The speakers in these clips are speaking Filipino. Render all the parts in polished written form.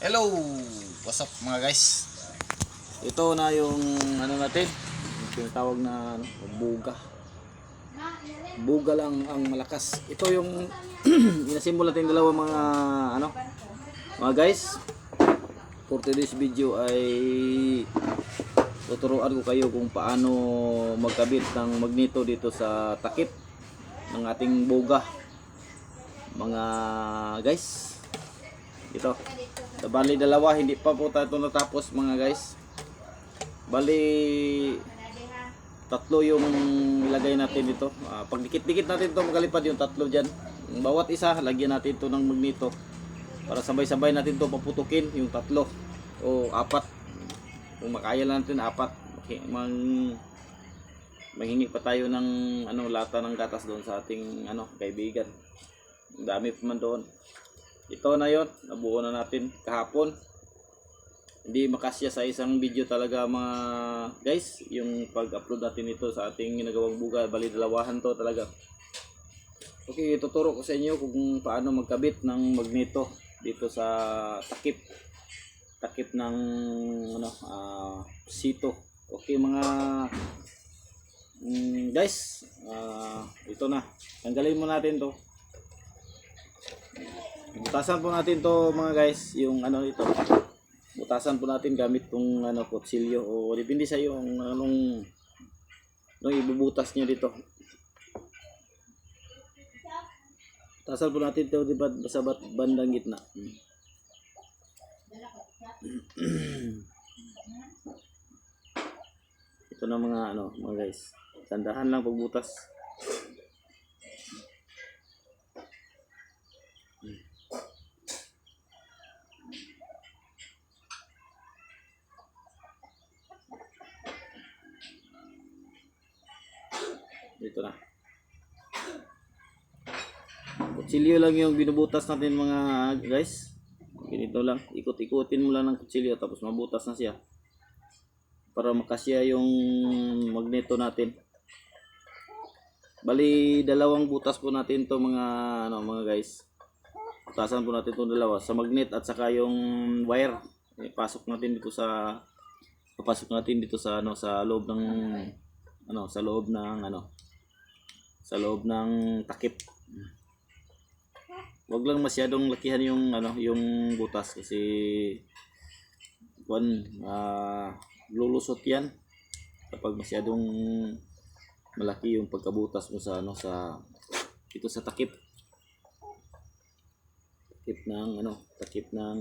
Hello! What's up mga guys? Ito na yung ano natin, yung tinatawag na buga. Buga lang ang malakas. Ito yung inasimbol natin dalawa mga guys. For today's video ay tuturuan ko kayo kung paano magkabit ng magneto dito sa takip ng ating buga. Mga guys, ito. Bali dalawa, hindi pa po tayo natapos mga guys. Bali tatlo yung ilagay natin dito. Pag dikit-dikit natin ito magalipad yung tatlo dyan. Bawat isa lagyan natin ito ng magneto para sabay-sabay natin ito paputukin yung tatlo o apat. Kung makaya lang natin apat, okay, manghingi pa tayo ng lata ng gatas doon sa ating kaibigan. Ang dami pa man doon. Ito na yon, nabuo na natin kahapon. Hindi makasya sa isang video talaga mga guys yung pag-upload natin ito sa ating ginagawang buga. Bali dalawahan to talaga. Okay, tuturo ko sa inyo kung paano magkabit ng magneto dito sa takip ng sito. Okay mga guys, ito na. Tanggalin mo natin to. Butasan po natin to mga guys, yung ito. Butasan po natin gamit tong kutsilyo o depende sa iyo kung anong ibubutas niyo dito. Butasan po natin to sa bandang gitna. Ito na mga guys. Tandahan lang pagbutas. Dito na. Kutsilyo lang yung binubutas natin mga guys. Ganito lang. Ikot-ikutin mo lang ng kutsilyo tapos mabutas na siya. Para makasya yung magneto natin. Bali dalawang butas po natin to mga guys. Butasan po natin itong dalawa sa magnet at saka yung wire. Papasok natin dito sa sa loob ng sa loob ng takip. Wag lang masyadong lakihan yung butas kasi lulusot yan kapag masyadong malaki yung pagkabutas mo sa ito sa takip ng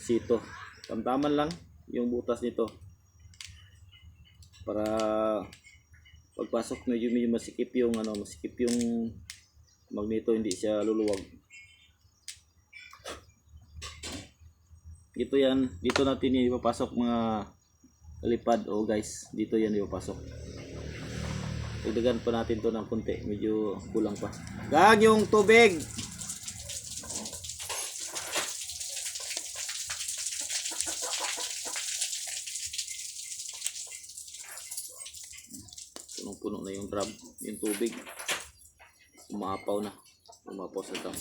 sito. Tamtaman lang yung butas nito para pagpasok medyo masikip yung magneto, hindi siya luluwag. Dito natin ipapasok mga lipad guys. Dito yan ipapasok. Dagdagan pa natin to ng konti, medyo kulang pa. Gag yung tubig. Punong-puno na yung drum, yung tubig. Umapaw sa drum.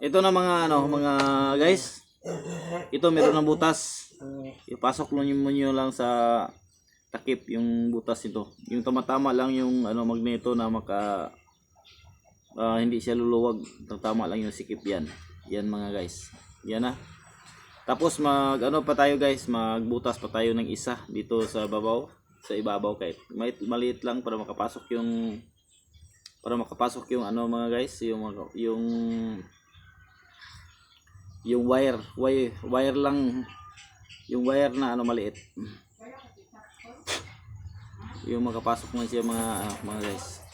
Ito na mga guys. Ito meron ng butas. Ipasok niyo lang sa takip yung butas nito. Yung tama-tama lang yung magneto na hindi siya luluwag. Tama lang yung sikip yan. Yan mga guys. Yan na. Tapos pa tayo guys, magbutas pa tayo ng isa dito sa ibabaw kahit maliit lang para makapasok yung mga guys, yung wire lang, yung wire na maliit. Yung makapasok mo siya mga guys.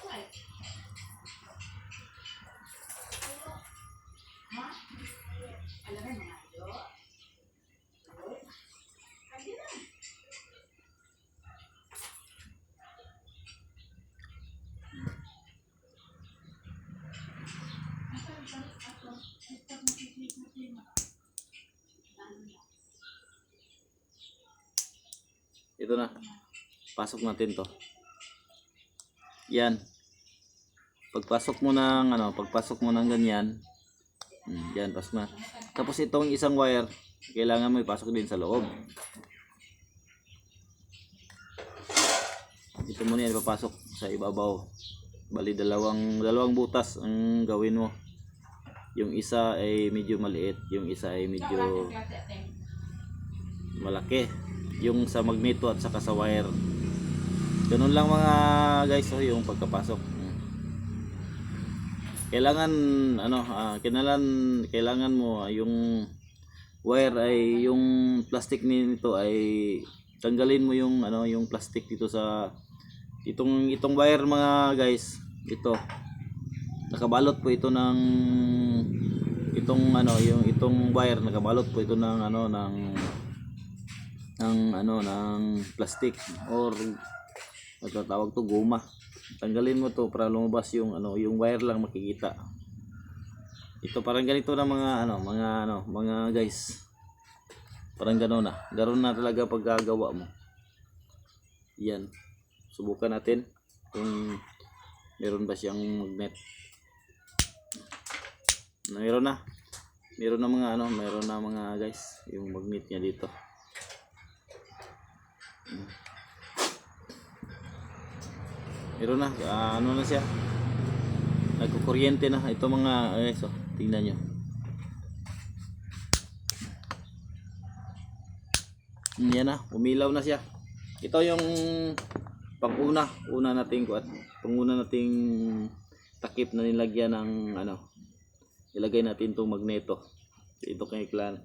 Ito na. Pasok natin to. Yan. Pagpasok mo ng ganyan. Yan, pasok na. Tapos itong isang wire, kailangan mo ipasok din sa loob. Ito muna yan ipapasok sa ibabaw. Bali dalawang butas ang gawin mo. Yung isa ay medyo maliit, yung isa ay medyo malaki. Yung sa magneto at saka sa wire. Ganun lang mga guys, yung pagkapasok. Kailangan kailangan mo yung wire ay yung plastic nito ay tanggalin mo yung yung plastic dito sa itong wire mga guys. Ito nakabalot po ito ng itong wire, nakabalot po ito ng ng plastic or tawag to goma. Tanggalin mo to para lumabas yung yung wire lang makikita. Ito parang ganito na mga guys. Parang gano'n na. Gano'n na talaga paggagawa mo. Yan. Subukan natin kung meron ba siyang magnet. Meron na. Meron na mga guys, yung magnet niya dito. Meron na, na siya. Nagkukuryente na. Ito mga guys, tingnan nyo. Yan na, umilaw na siya. Ito yung panguna nating takip na nilagyan ng ilagay natin itong magneto. Ito kay clan.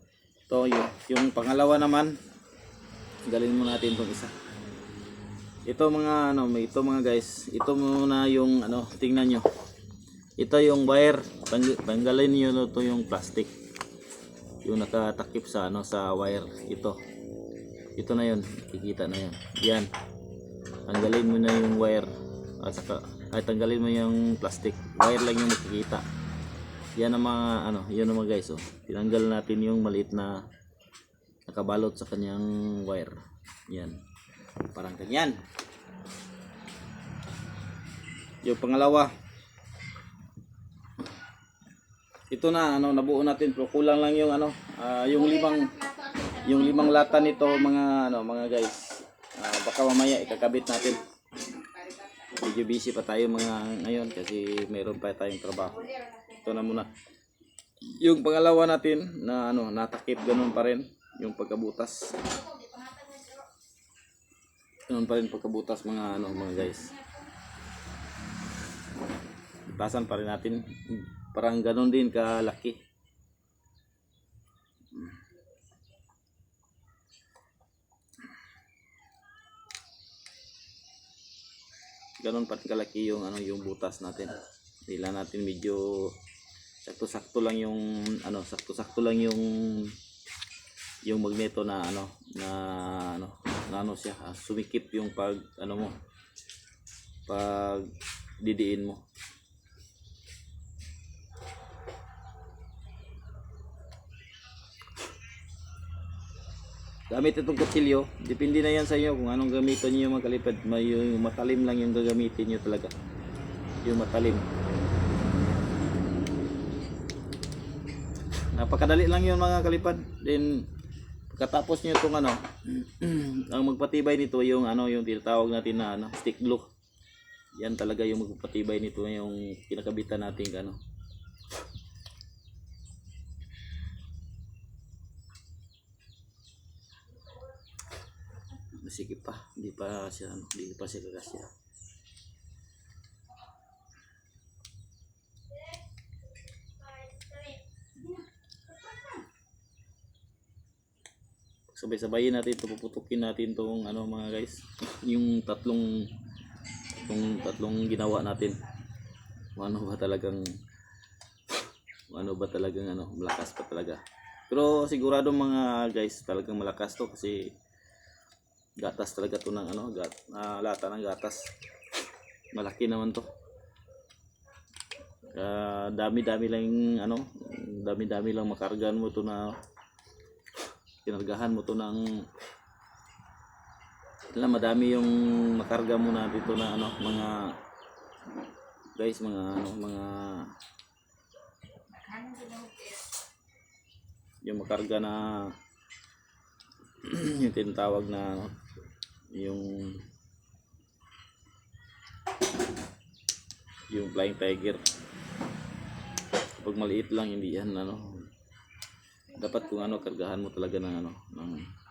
Ito yung pangalawa naman. Galin mo natin itong isa. Ito mga guys, ito muna yung tingnan nyo. Ito yung wire. Tanggalin niyo ito yung plastic. Yung nakatakip sa sa wire ito. Ito na 'yon, kikita na 'yan. Yan. Tanggalin mo na yung wire at saka tanggalin mo yung plastic. Wire lang yung makikita. Yan ang mga yun ang mga guys, tinanggal natin yung maliit na nakabalot sa kanyang wire. Yan. Parang ganyan. Yung pangalawa. Ito na nabuo natin, pero kulang lang yung yung limang lata nito mga guys. Baka mamaya ikakabit natin. Medyo busy pa tayo ngayon kasi meron pa tayong trabaho. Ito na muna. Yung pangalawa natin na natakip, ganun pa rin yung pagkabutas. Ganun pa rin pagkabutas mga guys. Itasan pa rin natin. Parang ganun din kalaki. Ganun pa kalaki yung yung butas natin. Nila natin medyo sakto-sakto lang yung yung magneto na siya, sumikip yung pag pag didiin mo. Gamit itong kutsilyo, depende na yan sa inyo kung anong gamitin niyo mga kalipad. May matalim lang yung gagamitin niyo talaga. Yung matalim. Napakadali lang yun mga kalipad. Then pagkatapos niyo itong ang magpatibay nito yung yung tinatawag natin na stick glue. Yan talaga yung magpapatibay nito, yung kinakabitan natin masikip pa, hindi pa siya kakasya. Sabay-sabayin natin ito, puputukin natin itong mga guys, yung tatlong ginawa natin. Ano ba talagang malakas pa talaga. Pero sigurado mga guys, talagang malakas to kasi gatas talaga to ng lata ng gatas. Malaki naman to. Dami-dami lang makargahan mo to kinargahan mo to ng Alam, madami yung makarga muna dito na ano, mga guys, mga ano, mga yung makarga na yung tinatawag na ano, yung flying tiger. Pag maliit lang, hindi yan ano, dapat kung ano, kargahan mo talaga ng ano, ng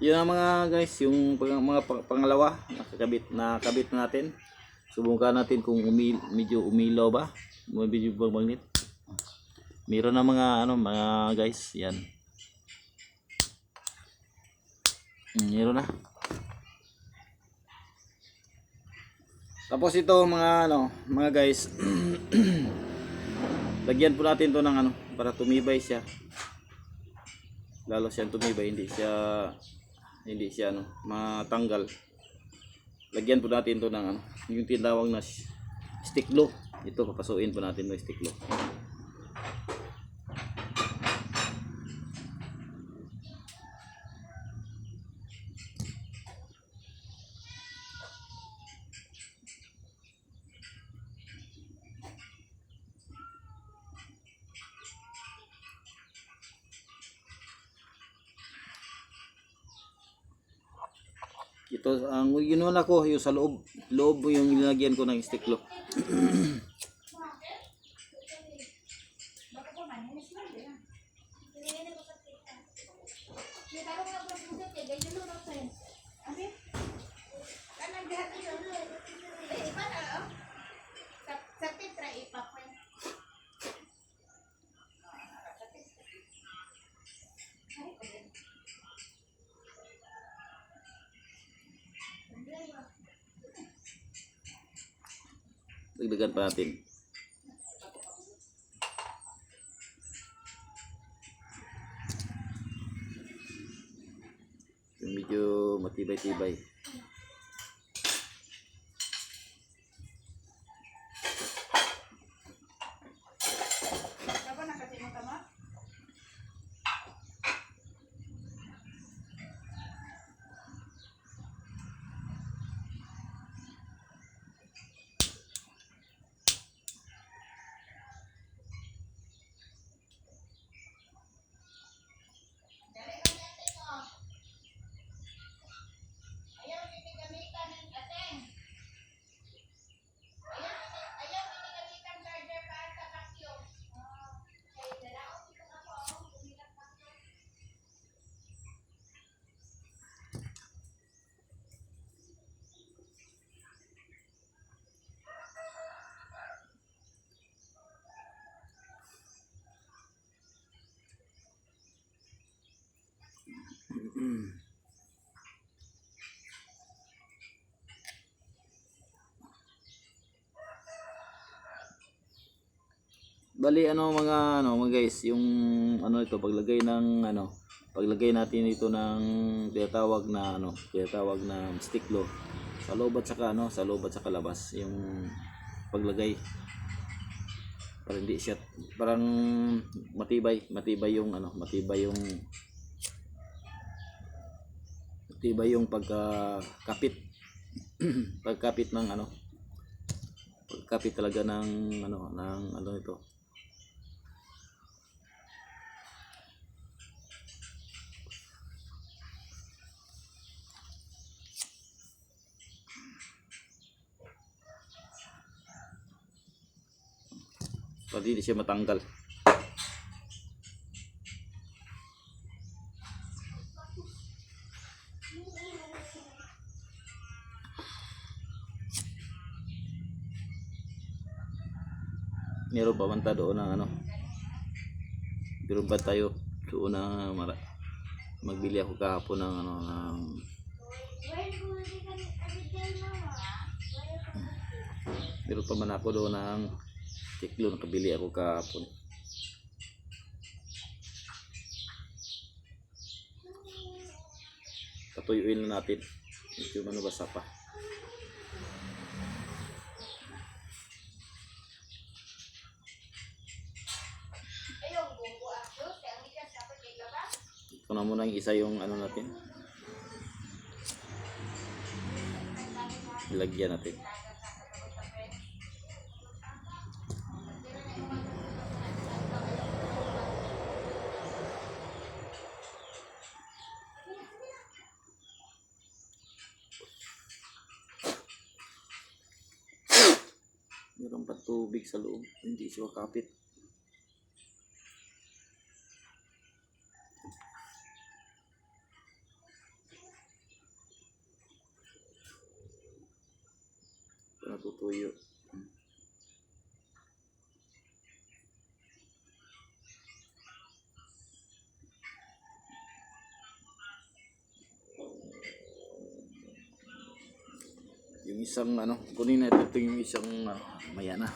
yun ang mga guys, yung pangalawa nakabit na natin. Subukan natin kung medyo umilaw ba, medyo magnet. Meron na mga ano, mga guys, yan. Meron na. Tapos ito mga ano, mga guys, lagyan po natin to ng ano para tumibay siya. Lalo siyang tumibay, hindi siya ano, matanggal. Lagyan po natin to ng ano, yung tinatawag na stick glue. Ito papasuin po natin ng stick glue. Ito ang ginawa ko, yung sa loob yung nilagyan ko ng stick glue. Dagdagan pa natin. Yung medyo matibay-tibay. Bali mga guys, yung ano ito, paglagay natin ito ng tinatawag na stick glue sa loob at saka labas, yung paglagay para hindi siya parang matibay yung pagkakapit pagkapit ng kape talaga ng ano ito. Pwede hindi siya matanggal. Meron pa man tayo doon ng ano. Meron pa tayo doon na magbili ako kahapon ng ano ng meron pa man ako doon ng tiklo na kabili ako kahapon. Patuyuin na natin. Medyo basa pa. Ito na muna yung isa yung ano natin. Ilagyan natin. Meron pa tubig sa loob, hindi siya kapit. Natutuyo. Yung isang ano, kunin natin ito yung isang maya na.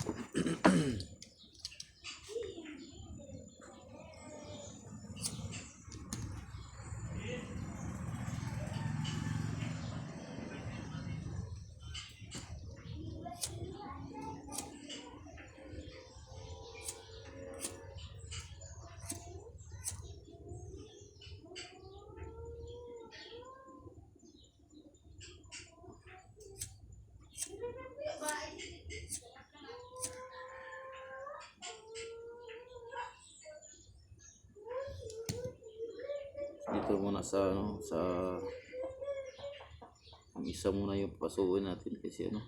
Dito muna sa ano, sa ang isa muna yung pasukin natin kasi ano.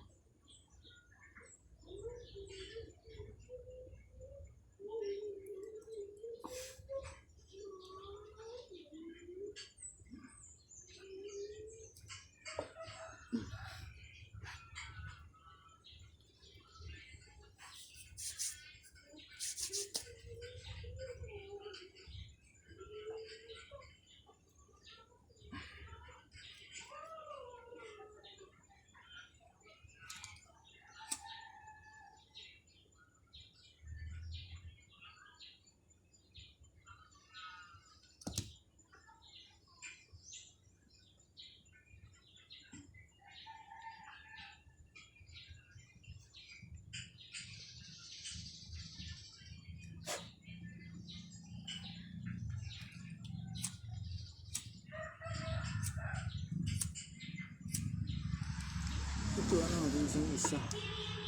Ito ano, yung isa.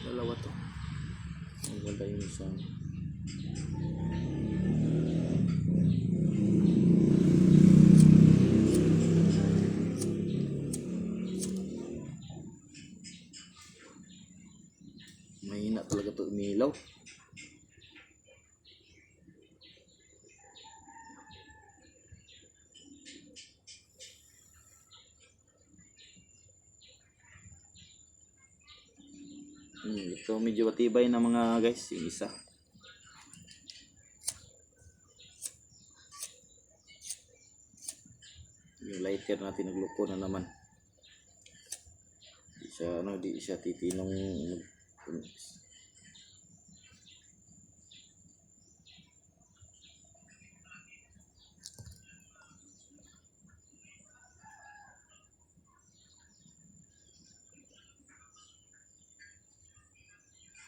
Dalawa to. Ang ganda yung isa. Mahina talaga to umilaw. Ito medyo matibay na mga guys, yung isa. Yung lighter natin nagluko na naman. Di siya titinong